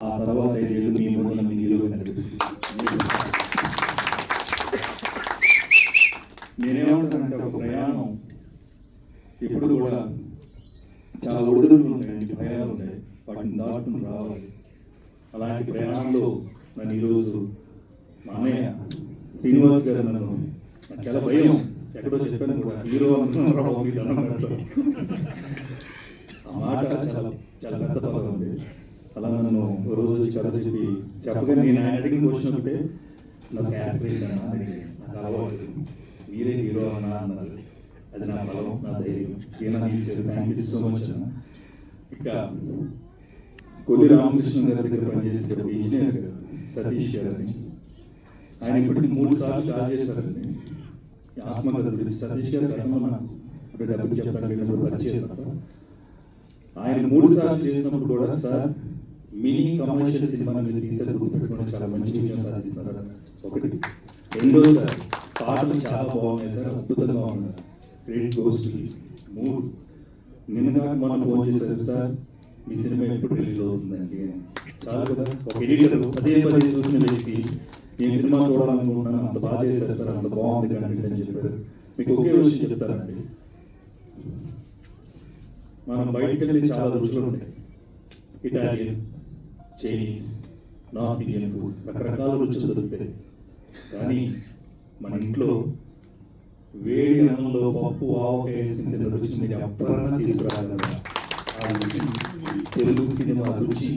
ఆ తర్వాత 5 ఏళ్ళు మీ మూలంలో మీ హీరోగా నేనేమంటానంటే ఒక ప్రయాణం ఎప్పుడు కూడా చాలా ఒడిదుడుకులు ఉంటాయండి, భయాలు ఉంటాయి, వాటిని దాటుకుని రావాలి. అలాంటి ప్రయాణంలో నన్ను ఈరోజు మా అన్నయ్య శ్రీనివాస్ గారు నాకు చాలా భయం, ఎక్కడో చెప్పాను కూడా హీరో అనుకున్నాను ఆ మాట చాలా చాలా పెద్ద పదం ఉంది. అలా నన్ను రోజు కథ చెప్పగా నేను అడిగిన క్వశ్చన్ ఉంటే నాకు క్యారెక్టర్ నాకు అలవాటు, మీరే హీరో అన్నా అన్నారు. అది నా బలం, నా ధైర్యం. థ్యాంక్ యూ సో మచ్ అన్న. ఇంకా కొల్లి రామకృష్ణ గారి దగ్గర పనిచేసే ఒక ఇంజనీర్ గారు సతీష్ గారిని, ఆయన ఇప్పటికి 3 సార్లు కాల్ చేశారండి ఆత్మకథ గురించి. సతీష్ గారు గతంలో నాకు డబ్బులు చెప్పడానికి పరిచయం తప్ప ఆయన 3 సార్లు చేసినప్పుడు కూడా సార్ మినీ కమర్షియల్ సినిమా మీరు తీసేది గుర్తుపెట్టుకోవడం చాలా మంచి విషయం సాధిస్తున్నారు. ఒకటి. రెండోసారి పాటలు చాలా బాగున్నాయి సార్, అద్భుతంగా ఉన్నాయి, క్రెడిట్ గోస్ టు యు. 3 నిన్నగా మనం ఫోన్ చేశారు సార్ మీ సినిమా ఎప్పుడు రిలీజ్ అవుతుందండి. చాలు కదా, ఒక ఎడిటర్ పదే చూసిన వ్యక్తి నేను సినిమా చూడాలనుకుంటున్నాను, అంత బాగా చేశారు సార్, అంత బాగుంది కంటెంట్ అని చెప్పారు. మీకు ఒకే విషయం చెప్తానండి, మనం బయటకు వెళ్ళి చాలా రుచులు ఉంటాయి, Italian, Chinese, north Indian food, రకరకాల రుచులు దొరుకుతాయి. కానీ మన ఇంట్లో వేడి అన్నంలో పప్పు ఆవకాయ వేసిన రుచి మీరు ఎప్పుడైనా తీసుకురాగలరా? ఆ రుచి తెలుగు సినిమా రుచి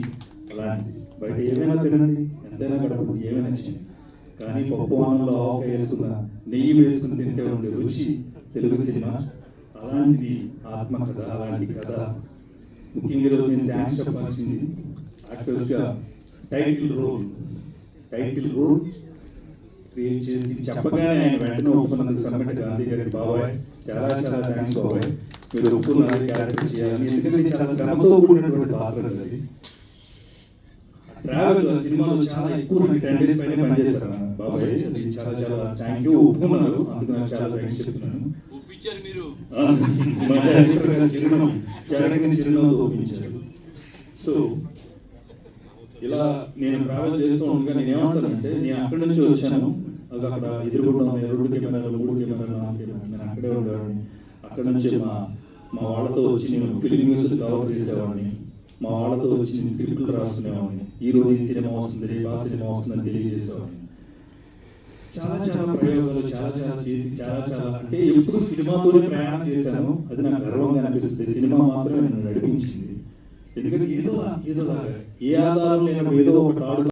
అలాంటి. బయట ఏమైనా తినండి, ఎంతైనా గడపదు, ఏమైనా నచ్చింది, కానీ పప్పు అన్నంలో ఆవకాయ వేసుకున్న నెయ్యి వేసుకుని తింటే ఉండే రుచి తెలుగు సినిమా. అలాంటిది ఆత్మకథ, అలాంటి కథ. ముఖ్యంగా ఈరోజు నేను థ్యాంక్స్ చెప్పాల్సింది యాక్టర్స్గా టైటిల్ రోల్ క్రియేట్ చేసి చెప్పగానే ఆయన వెంటనే ఒప్పుకున్నందుకు సమ్మెట గాంధీ గారి బాబాయ్ చాలా చాలా థ్యాంక్స్ బాబాయ్, మీరు ఒప్పుకున్నారు క్యారెక్టర్ చేయాలని. ఎందుకంటే చాలా శ్రమతో కూడినటువంటి పాత్ర అది. ట్రావెల్ సినిమాలో చాలా ఎక్కువ 10 days పైన పనిచేశారు బాబాయ్, అది చాలా చాలా థ్యాంక్ యూ, ఒప్పుకున్నారు, అందుకు నాకు చాలా థ్యాంక్స్ చెప్తున్నాను. చిరునవ్వు ఒప్పించారు. సో ఇలా నేను ట్రావెల్ చేస్తూ ఉండగా నేను ఏమంటానంటే, నేను అక్కడి నుంచి వచ్చాను, అది అక్కడ ఎదురుగుండా 2 కెమెరాలు 3 కెమెరాలు 4 కెమెరాలు, నేను అక్కడే ఉండేవాడిని. అక్కడ నుంచి మా వాళ్ళతో వచ్చి నేను ఫిలిం న్యూస్ కవర్ చేసేవాడిని, మా వాళ్ళతో వచ్చి నేను స్క్రిప్ట్లు రాసుకునేవాడిని, ఈరోజు ఈ సినిమా వస్తుంది, రేపు ఆ సినిమా వస్తుందని తెలియజేసేవాడిని. చాలా చాలా ప్రయోగాలు చాలా చేసి చాలా అంటే ఎప్పుడు సినిమాతోనే ప్రయాణం చేశాను. అది నాకు గర్వంగా అనిపిస్తుంది. సినిమా మాత్రమే నన్ను నడిపించింది. ఎందుకంటే ఏదో ఏ ఆధారం లేనప్పుడు ఏదో ఒక